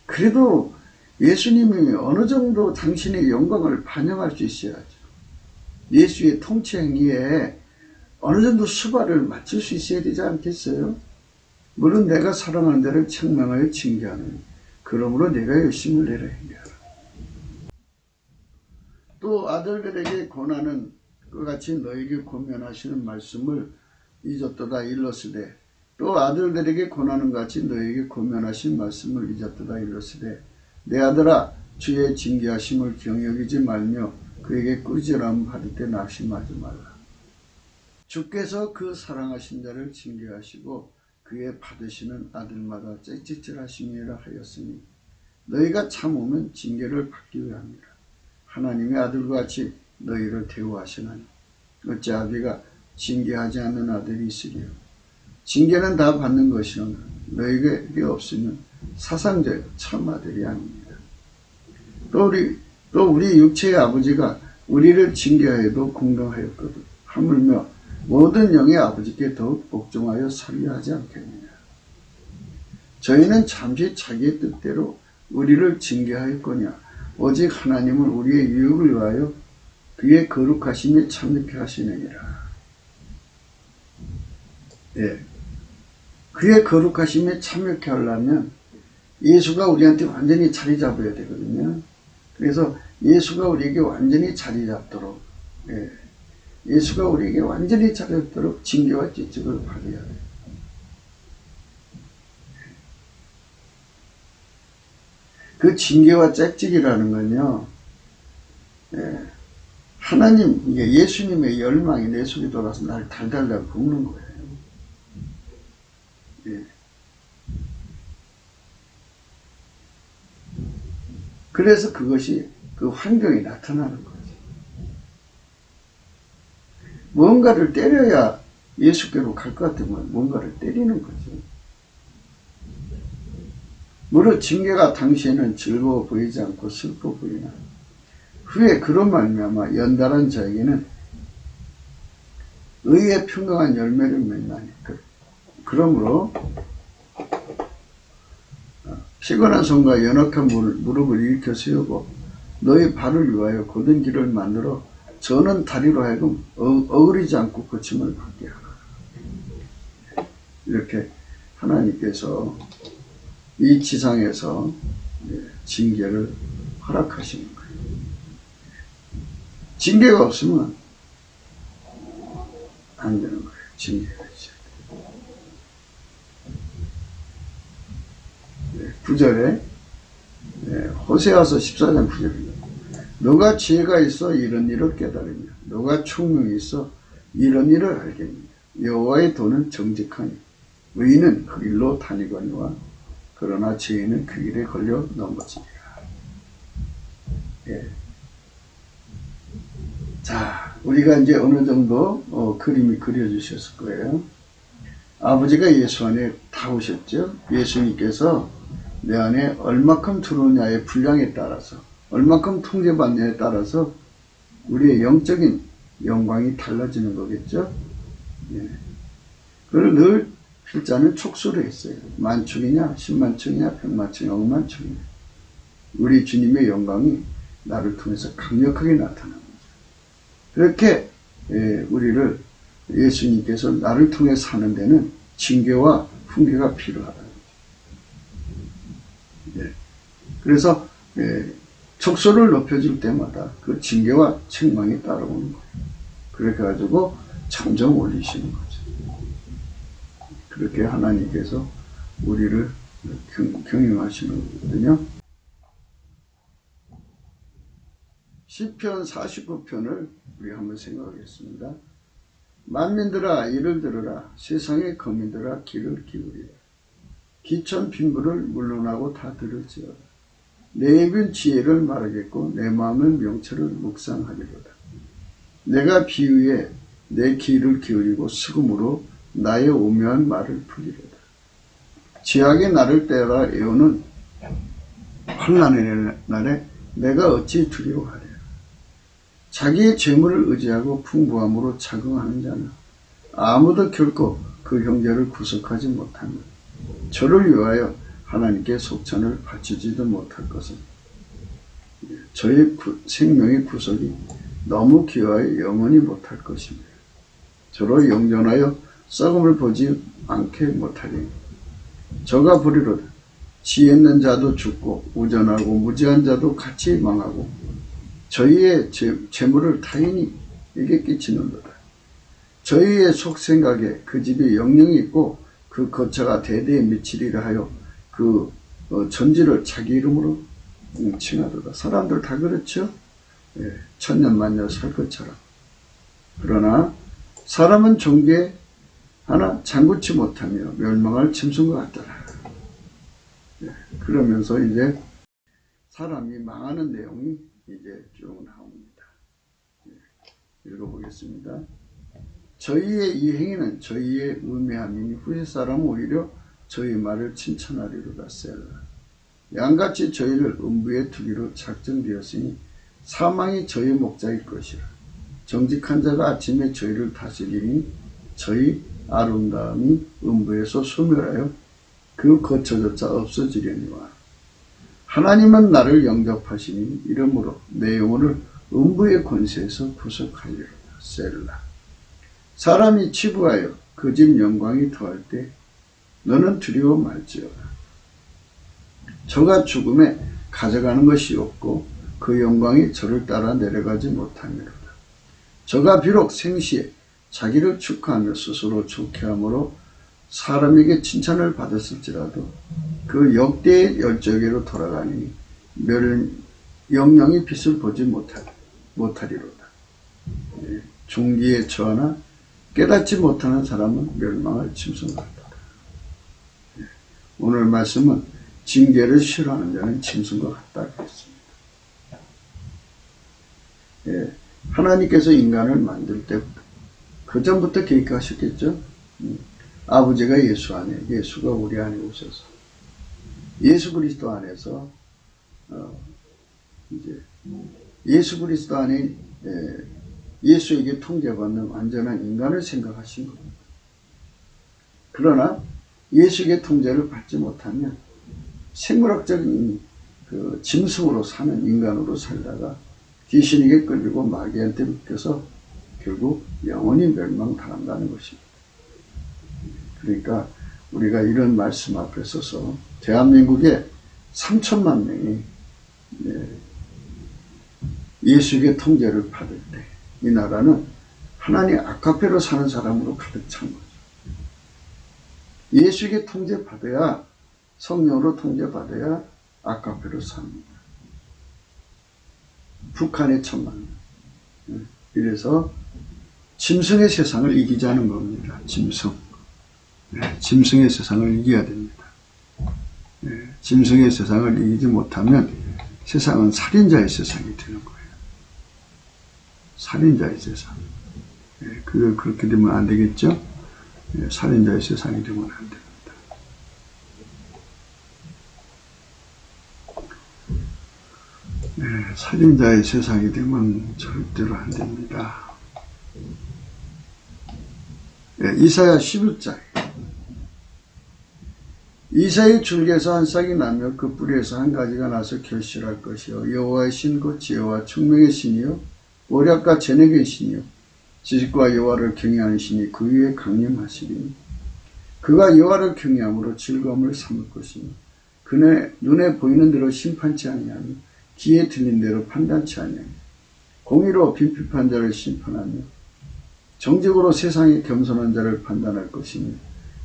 그래도 예수님이 어느 정도 당신의 영광을 반영할 수 있어야죠. 예수의 통치 행위에 어느 정도 수발을 맞출 수 있어야 되지 않겠어요? 물론 내가 사랑하는 자를 책망하여 징계하는 그러므로 내가 열심을 내라 행하라. 또 아들들에게 권하는 그 같이 너에게 권면하시는 말씀을 잊었도다 일렀으되 또 아들들에게 권하는 같이 너에게 권면하신 말씀을 잊었도다 일렀으되 내 아들아 주의 징계하심을 경여기지 말며 그에게 꾸지람 받을 때 낙심하지 말라. 주께서 그 사랑하신 자를 징계하시고 그의 받으시는 아들마다 째찌질하심이라 하였으니 너희가 참으면 징계를 받기 위함이라. 하나님의 아들과 같이 너희를 대우하시나니 어찌 아비가 징계하지 않는 아들이 있으리요. 징계는 다 받는 것이오나 너희에게 없으면 사상자여 참 아들이 아닙니다. 또 우리 육체의 아버지가 우리를 징계하여도 공경하였거든 하물며 모든 영의 아버지께 더욱 복종하여 살려 하지 않겠느냐. 저희는 잠시 자기의 뜻대로 우리를 징계하였거냐 오직 하나님은 우리의 유익을 위하여 그의 거룩하심에 참여케 하시느니라. 그의 거룩하심에 참여케 하려면 예수가 우리한테 완전히 자리 잡아야 되거든요. 그래서 예수가 우리에게 완전히 자리 잡도록 예수가 우리에게 완전히 자리 잡도록 징계와 찌찍을 받아야 돼요. 그 징계와 짝찍이라는 건요, 하나님, 예수님의 열망이 내 속에 돌아서 나를 달달달 볶는 거예요. 그래서 그것이 그 환경이 나타나는 거지. 뭔가를 때려야 예수께로 갈 것 같으면 뭔가를 때리는 거지. 무릇 징계가 당시에는 즐거워 보이지 않고 슬퍼 보이나 후에 그로 말미암아 연달한 자에게는 의의 평강한 열매를 맺나니 그러므로 피곤한 손과 연약한 무릎을 일으켜 세우고 너희 발을 위하여 곧은 길을 만들어 저는 다리로 하여금 어그리지 않고 고침을 받게 하라. 이렇게 하나님께서 이 지상에서 징계를 허락하시는 거예요. 징계가 없으면 안 되는 거예요. 징계가 있어요. 9절에 호세아서 14장 9절입니다. 너가 지혜가 있어 이런 일을 깨달으며 너가 총명이 있어 이런 일을 알겠느냐. 여호와의 도는 정직하니 의인은 그 길로 다니거니와 그러나 죄인은 그 길에 걸려 넘어지리라. 예. 자, 우리가 이제 어느 정도 그림이 그려주셨을 거예요. 아버지가 예수 안에 다 오셨죠. 예수님께서 내 안에 얼마큼 들어오냐의 분량에 따라서 얼마큼 통제받냐에 따라서 우리의 영적인 영광이 달라지는 거겠죠. 예. 그걸 늘 필자는 촉수를 했어요. 만축이냐 10만축이냐 100만축이냐 5만축이냐 우리 주님의 영광이 나를 통해서 강력하게 나타납니다. 그렇게 우리를 예수님께서 나를 통해 사는 데는 징계와 훈계가 필요하다는 거죠. 예. 그래서 촉수를 높여줄 때마다 그 징계와 책망이 따라오는 거예요. 그렇게 가지고 점점 올리시는 거죠. 그렇게 하나님께서 우리를 경영하시는 거거든요. 시편 49편을 우리 한번 생각하겠습니다. 만민들아 이를 들으라. 세상의 거민들아 귀를 기울이라. 기천 빈부를 물러나고 다 들을지어다. 내 입은 지혜를 말하겠고 내 마음은 명철을 묵상하리로다. 내가 비유에 내 귀를 기울이고 수금으로 나의 오묘한 말을 풀리로다. 지하게 나를 때라 애우는 환난의 날에 내가 어찌 두려워하랴. 자기의 재물을 의지하고 풍부함으로 자긍하는 자는 아무도 결코 그 형제를 구속하지 못하며 저를 위하여 하나님께 속찬을 바치지도 못할 것은 저의 생명의 구속이 너무 귀하여 영원히 못할 것입니다. 저로 영전하여 썩음을 보지 않게 못하리니 저가 부리로다. 지혜 있는 자도 죽고 우전하고 무지한 자도 같이 망하고 저희의 재물을 타인에게 끼치는도다. 저희의 속생각에 그 집에 영령이 있고 그 거처가 대대에 미치리라 하여 그 전지를 자기 이름으로 칭하도다. 사람들 다 그렇죠? 예, 천년만년 살 것처럼. 그러나 사람은 종교에 하나 장구치 못하며 멸망할 짐승과 같더라. 예, 그러면서 이제 사람이 망하는 내용이 이제 쭉 나옵니다. 예, 읽어보겠습니다. 저희의 이 행위는 저희의 음해함이니 후에 사람은 오히려 저희 말을 칭찬하리로다. 셀라. 양같이 저희를 음부에 두기로 작정되었으니 사망이 저희 목자일 것이라. 정직한 자가 아침에 저희를 다스리니 저희 아름다움이 음부에서 소멸하여 그 거처조차 없어지려니와. 하나님은 나를 영접하시니 이러므로 내 영혼을 음부의 권세에서 구속하리로다. 셀라. 사람이 치부하여 그 집 영광이 더할 때 너는 두려워 말지어다. 저가 죽음에 가져가는 것이 없고 그 영광이 저를 따라 내려가지 못하니로다. 저가 비록 생시에 자기를 축하하며 스스로 좋게 함으로 사람에게 칭찬을 받았을지라도 그 역대의 열조에게로 돌아가니 영영이 빛을 보지 못하리로다. 종기에 처하나 깨닫지 못하는 사람은 멸망할 짐승 같다. 오늘 말씀은 징계를 싫어하는 자는 짐승과 같다고 했습니다. 예, 하나님께서 인간을 만들 때부터 그 전부터 계획하셨겠죠. 아버지가 예수 안에, 예수가 우리 안에 오셔서 예수 그리스도 안에서 이제 예수 그리스도 안에 예수에게 통제받는 완전한 인간을 생각하신 겁니다. 그러나 예수에게 통제를 받지 못하면 생물학적인 그 짐승으로 사는 인간으로 살다가 귀신에게 끌리고 마귀한테 묶여서 결국 영원히 멸망당한다는 것입니다. 그러니까 우리가 이런 말씀 앞에 서서 대한민국에 3천만 명이 예수에게 통제를 받을 때 이 나라는 하나님 아카페로 사는 사람으로 가득 찬 거죠. 예수에게 통제받아야, 성령으로 통제받아야 아카페로 삽니다. 북한의 1,000만 명. 이래서 짐승의 세상을 이기자는 겁니다. 짐승. 짐승의 세상을 이겨야 됩니다. 짐승의 세상을 이기지 못하면 세상은 살인자의 세상이 되는 거예요. 살인자의 세상. 그렇게 되면 안 되겠죠? 살인자의 세상이 되면 안 됩니다. 살인자의 세상이 되면 절대로 안 됩니다. 이사야 11장. 이사의 줄기에서 한 싹이 나며 그 뿌리에서 한 가지가 나서 결실할 것이요 여호와의 신 곧 지혜와 총명의 신이요 오략과 재능의 신이요 지식과 여호와를 경외하는 신이 그 위에 강림하시리니 그가 여호와를 경외함으로 즐거움을 삼을 것이니 그의 눈에 보이는 대로 심판치 아니하며 귀에 들린 대로 판단치 아니하며 공의로 빈핍한 자를 심판하며 정직으로 세상에 겸손한 자를 판단할 것이며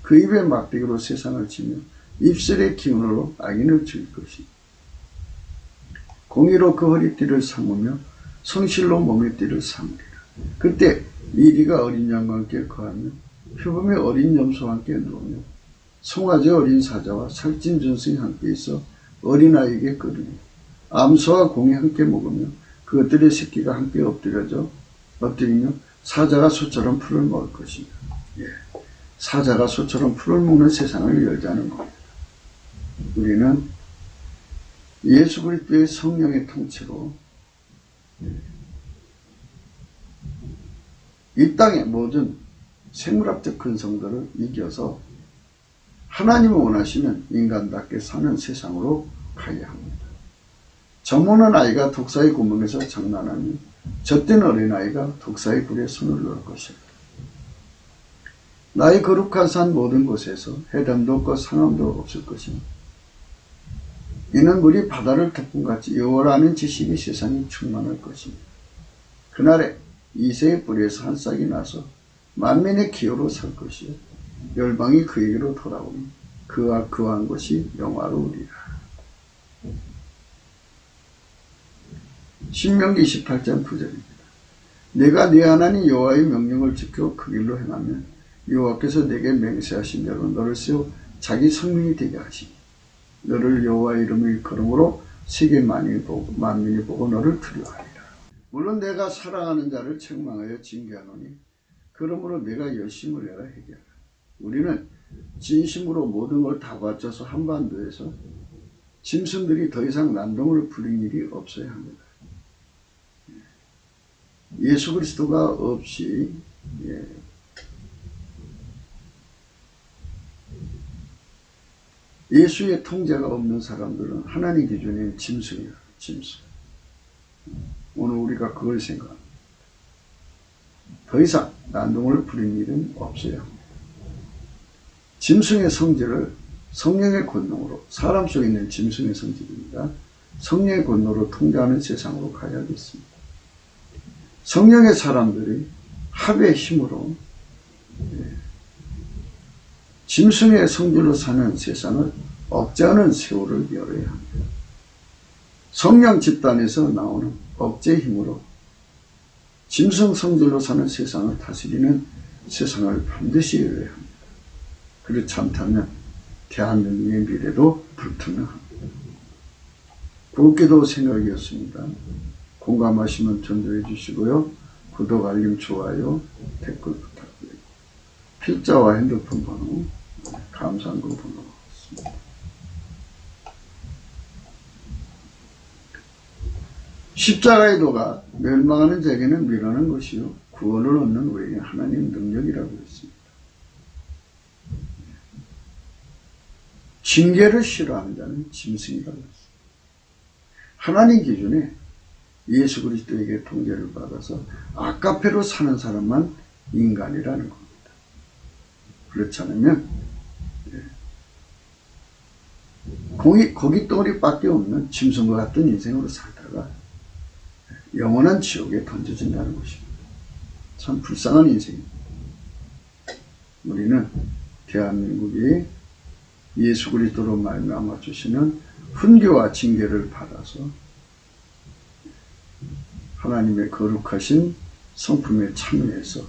그 입의 막대기로 세상을 치며 입술의 기운으로 악인을 죽일 것이니 공의로 그 허리띠를 삼으며 성실로 몸의 띠를 삼으리라. 그때 이리가 어린 양과 함께 거하며 표범의 어린 염소와 함께 누우며 송아지 어린 사자와 살찐 준승이 함께 있어 어린아이에게 끓으며 암소와 공이 함께 먹으며 그것들의 새끼가 함께 엎드리며 사자가 소처럼 풀을 먹을 것입니다. 사자가 소처럼 풀을 먹는 세상을 열자는 겁니다. 우리는 예수 그리스도의 성령의 통치로 이 땅의 모든 생물학적 근성들을 이겨서 하나님을 원하시는 인간답게 사는 세상으로 가야 합니다. 젖먹는 아이가 독사의 구멍에서 장난하며 젖된 어린아이가 독사의 불에 손을 넣을 것입니다. 나의 거룩한 산 모든 곳에서 해담도 없고 상함도 없을 것입니다. 이는 물이 바다를 덮음같이 여호와라는 지식이 세상에 충만할 것입니다. 그날에 이새의 뿌리에서 한 싹이 나서 만민의 기호로 설 것이요 열방이 그에게로 돌아오니 그와 그한 것이 영화로우리라. 신명기 28장 9절입니다. 내가 네 하나님 여호와의 명령을 지켜 그 길로 행하면 여호와께서 내게 맹세하신 대로 너를 세워 자기 성민이 되게 하시니 너를 여호와의 이름을 일컬음으로 세계 만민이 보고 너를 두려워하리라. 물론 내가 사랑하는 자를 책망하여 징계하노니 그러므로 내가 열심을 내라 해결하라. 우리는 진심으로 모든 걸 다 바쳐서 한반도에서 짐승들이 더 이상 난동을 부릴 일이 없어야 합니다. 예수 그리스도가 없이 예수의 통제가 없는 사람들은 하나님 기준의 짐승이에요. 짐승. 오늘 우리가 그걸 생각합니다. 더 이상 난동을 부린 일은 없어야 합니다. 짐승의 성질을 성령의 권능으로, 사람 속에 있는 짐승의 성질입니다. 성령의 권능으로 통제하는 세상으로 가야겠습니다. 성령의 사람들이 합의 힘으로 짐승의 성질로 사는 세상을 억제하는 세월을 열어야 합니다. 성령 집단에서 나오는 억제 힘으로 짐승 성질로 사는 세상을 다스리는 세상을 반드시 열어야 합니다. 그렇지 않다면 대한민국의 미래도 불투명합니다. 굵기도 생각이었습니다. 공감하시면 전도해 주시고요. 구독, 알림, 좋아요, 댓글 부탁드립니다. 필자와 핸드폰 번호, 감사한거 번호 있습니다. 십자가의 도가 멸망하는 자에게는 미련한 것이요 구원을 얻는 우리에게 하나님 능력이라고 했습니다. 징계를 싫어하는 자는 짐승이라고 했습니다. 하나님 기준에 예수 그리스도에게 통제를 받아서 아카페로 사는 사람만 인간이라는 겁니다. 그렇지 않으면 거깃덩어리밖에 없는 짐승과 같은 인생으로 살다가 영원한 지옥에 던져진다는 것입니다. 참 불쌍한 인생입니다. 우리는 대한민국이 예수 그리스도로 말미암아 주시는 훈계와 징계를 받아서 하나님의 거룩하신 성품에 참여해서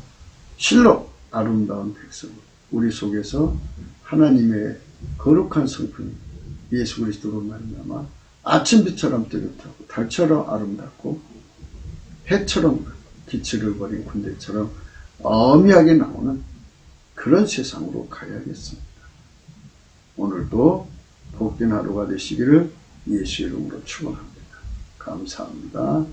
실로 아름다운 백성, 우리 속에서 하나님의 거룩한 성품이 예수 그리스도로 말미암아 아침빛처럼 뚜렷하고 달처럼 아름답고 해처럼 빛을 버린 군대처럼 어미하게 나오는 그런 세상으로 가야겠습니다. 오늘도 복된 하루가 되시기를 예수의 이름으로 축원합니다. 감사합니다.